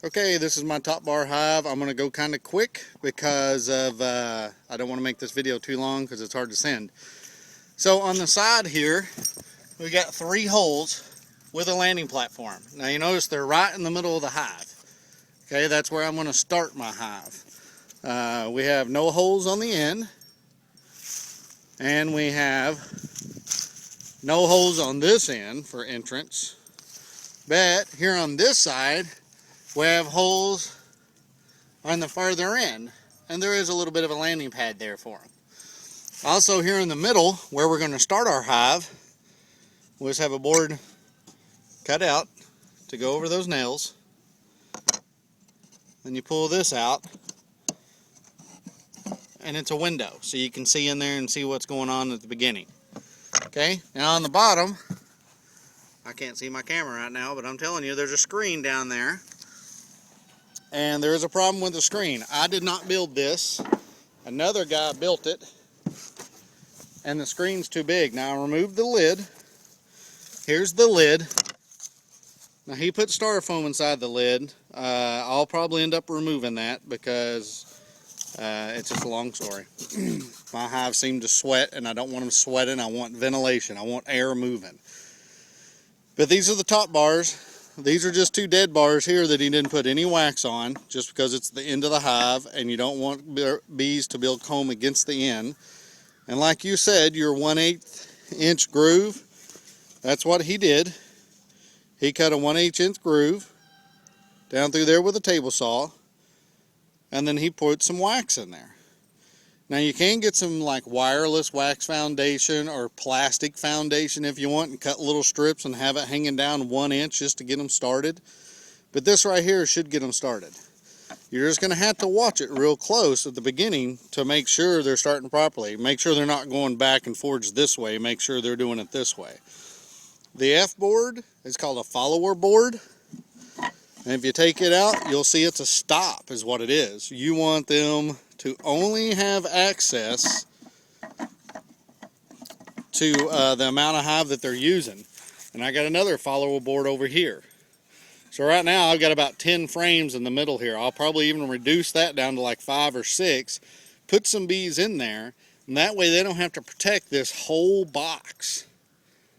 Okay, this is my top bar hive. I'm going to go kind of quick because of I don't want to make this video too long because it's hard to send. So on the side here, we got 3 holes with a landing platform. Now you notice they're right in the middle of the hive. Okay, that's where I'm going to start my hive. We have no holes on the end, and we have no holes on this end for entrance. But here on this side, we have holes on the farther end, and there is a little bit of a landing pad there for them. Also here in the middle, where we're going to start our hive, we'll just have a board cut out to go over those nails. Then you pull this out, and it's a window, so you can see in there and see what's going on at the beginning. Okay, now on the bottom, I can't see my camera right now, but I'm telling you, there's a screen down there. And there is a problem with the screen. I did not build this. Another guy built it. And the screen's too big. Now I removed the lid. Here's the lid. Now he put styrofoam inside the lid. I'll probably end up removing that because it's just a long story. My hives seem to sweat, and I don't want them sweating. I want ventilation. I want air moving. But these are the top bars. These are just 2 dead bars here that he didn't put any wax on, just because it's the end of the hive and you don't want bees to build comb against the end. And like you said, your 1/8 inch groove, that's what he did. He cut a 1/8 inch groove down through there with a table saw, and then he put some wax in there. Now you can get some like wireless wax foundation or plastic foundation if you want, and cut little strips and have it hanging down 1 inch just to get them started. But this right here should get them started. You're just going to have to watch it real close at the beginning to make sure they're starting properly. Make sure they're not going back and forwards this way. Make sure they're doing it this way. The F board is called a follower board. And if you take it out, you'll see it's a stop is what it is. You want them to only have access to the amount of hive that they're using. And I got another follower board over here. So right now I've got about 10 frames in the middle here. I'll probably even reduce that down to like 5 or 6. Put some bees in there, and that way they don't have to protect this whole box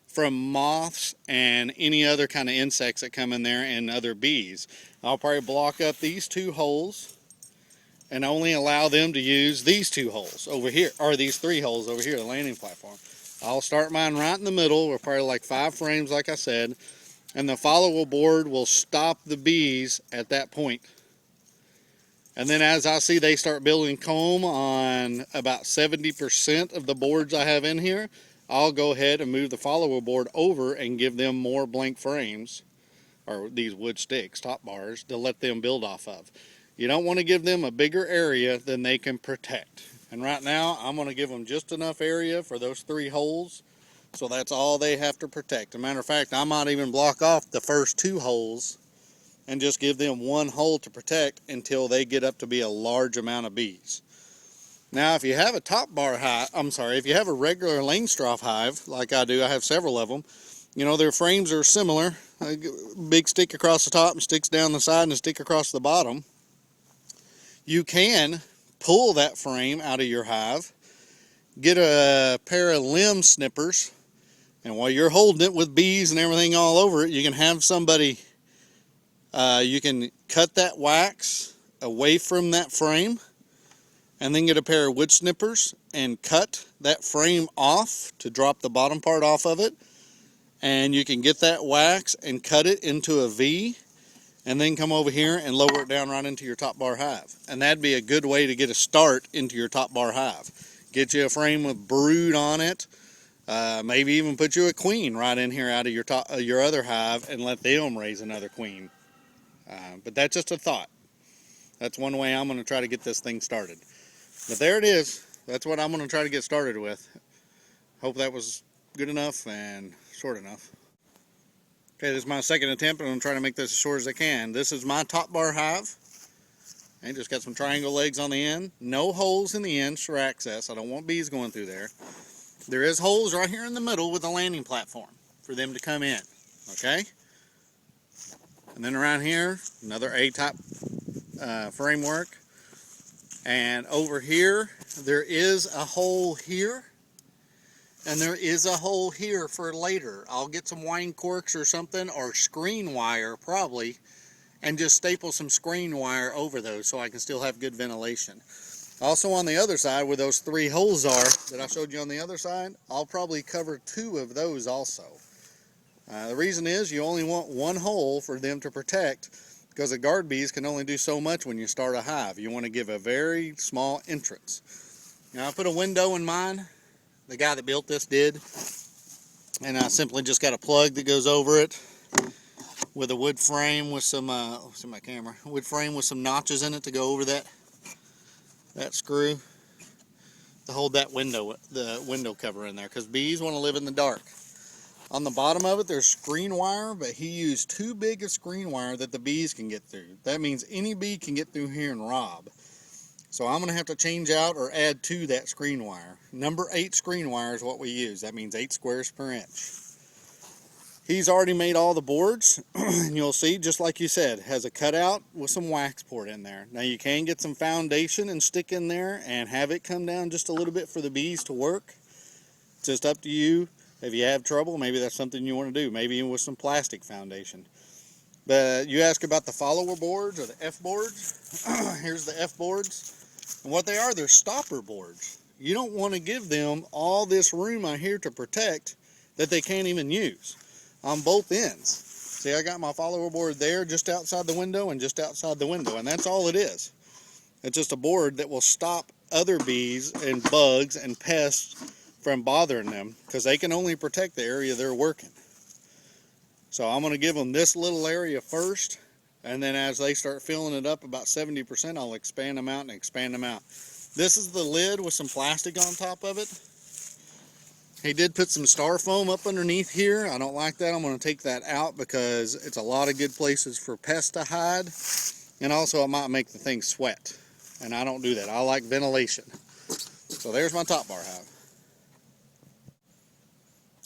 from moths and any other kind of insects that come in there and other bees. I'll probably block up these 2 holes and only allow them to use these 2 holes over here, or these 3 holes over here, the landing platform. I'll start mine right in the middle with probably like 5 frames like I said, and the follower board will stop the bees at that point. And then as I see they start building comb on about 70% of the boards I have in here, I'll go ahead and move the follower board over and give them more blank frames, or these wood sticks, top bars, to let them build off of. You don't want to give them a bigger area than they can protect. And right now, I'm going to give them just enough area for those 3 holes, so that's all they have to protect. As a matter of fact, I might even block off the first 2 holes and just give them 1 hole to protect until they get up to be a large amount of bees. Now, if you have a top bar hive, if you have a regular Langstroth hive, like I do, I have several of them, you know, their frames are similar. A big stick across the top and sticks down the side and a stick across the bottom. You can pull that frame out of your hive, get a pair of limb snippers, and while you're holding it with bees and everything all over it, you can have somebody, you can cut that wax away from that frame, and then get a pair of wood snippers and cut that frame off to drop the bottom part off of it. And you can get that wax and cut it into a V, and then come over here and lower it down right into your top bar hive. And that'd be a good way to get a start into your top bar hive. Get you a frame with brood on it. Maybe even put you a queen right in here out of your other hive and let them raise another queen. But that's just a thought. That's one way I'm going to try to get this thing started. But there it is. That's what I'm going to try to get started with. Hope that was good enough and short enough. Okay, this is my second attempt, and I'm trying to make this as short as I can. This is my top bar hive. And just got some triangle legs on the end. No holes in the ends for access. I don't want bees going through there. There is holes right here in the middle with a landing platform for them to come in. Okay? And then around here, another A-type framework. And over here, there is a hole here. And there is a hole here for later. I'll get some wine corks or something, or screen wire probably, and just staple some screen wire over those so I can still have good ventilation. Also on the other side, where those 3 holes are that I showed you on the other side, I'll probably cover 2 of those also. The reason is you only want 1 hole for them to protect, because the guard bees can only do so much when you start a hive. You want to give a very small entrance. Now I put a window in mine. The guy that built this did, and I simply just got a plug that goes over it with a wood frame with some wood frame with some notches in it to go over that screw to hold that window, the window cover in there, because bees want to live in the dark. On the bottom of it there's screen wire, but he used too big a screen wire that the bees can get through. That means any bee can get through here and rob. So I'm going to have to change out or add to that screen wire. Number 8 screen wire is what we use. That means 8 squares per inch. He's already made all the boards, and you'll see, just like you said, has a cutout with some wax poured in there. Now you can get some foundation and stick in there and have it come down just a little bit for the bees to work. It's just up to you. If you have trouble, maybe that's something you want to do, maybe even with some plastic foundation. But you ask about the follower boards or the F boards. Here's the F boards. And what they are, they're stopper boards. You don't want to give them all this room out here to protect that they can't even use on both ends. See, I got my follower board there just outside the window and just outside the window, and that's all it is. It's just a board that will stop other bees and bugs and pests from bothering them, because they can only protect the area they're working. So I'm going to give them this little area first, and then as they start filling it up about 70%, I'll expand them out and expand them out. This is the lid with some plastic on top of it. He did put some styrofoam up underneath here. I don't like that. I'm going to take that out because it's a lot of good places for pests to hide, and also it might make the thing sweat, and I don't do that. I like ventilation. So there's my top bar hive.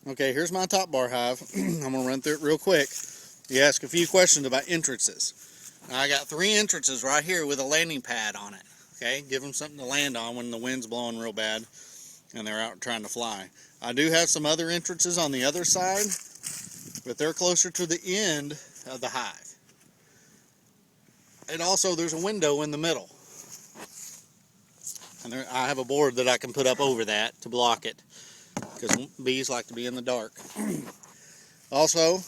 Okay, here's my top bar hive. I'm going to run through it real quick. You ask a few questions about entrances. Now, I got 3 entrances right here with a landing pad on it. Okay, give them something to land on when the wind's blowing real bad and they're out trying to fly. I do have some other entrances on the other side, but they're closer to the end of the hive. And also there's a window in the middle. And I have a board that I can put up over that to block it, because bees like to be in the dark. Also,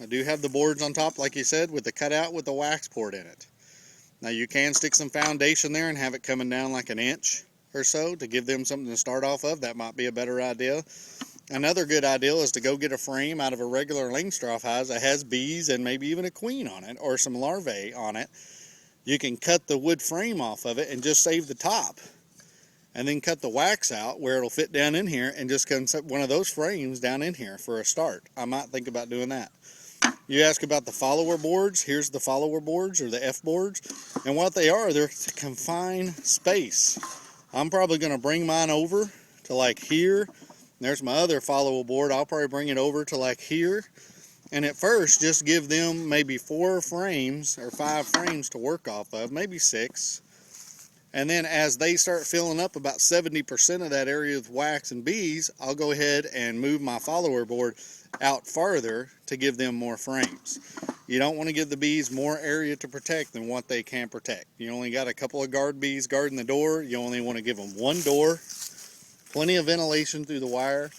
I do have the boards on top, like you said, with the cutout with the wax poured in it. Now you can stick some foundation there and have it coming down like an inch or so to give them something to start off of. That might be a better idea. Another good idea is to go get a frame out of a regular Langstroth hive that has bees and maybe even a queen on it or some larvae on it. You can cut the wood frame off of it and just save the top, and then cut the wax out where it'll fit down in here and just set one of those frames down in here for a start. I might think about doing that. You ask about the follower boards. Here's the follower boards, or the F boards. And what they are, they're to confine space. I'm probably going to bring mine over to like here. There's my other follower board. I'll probably bring it over to like here. And at first, just give them maybe 4 frames or 5 frames to work off of, maybe 6. And then as they start filling up about 70% of that area with wax and bees, I'll go ahead and move my follower board out farther to give them more frames. You don't want to give the bees more area to protect than what they can protect. You only got a couple of guard bees guarding the door. You only want to give them 1 door, plenty of ventilation through the wire,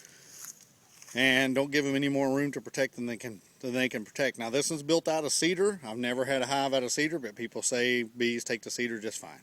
and don't give them any more room to protect than they can protect. Now this one's built out of cedar. I've never had a hive out of cedar, but people say bees take to cedar just fine.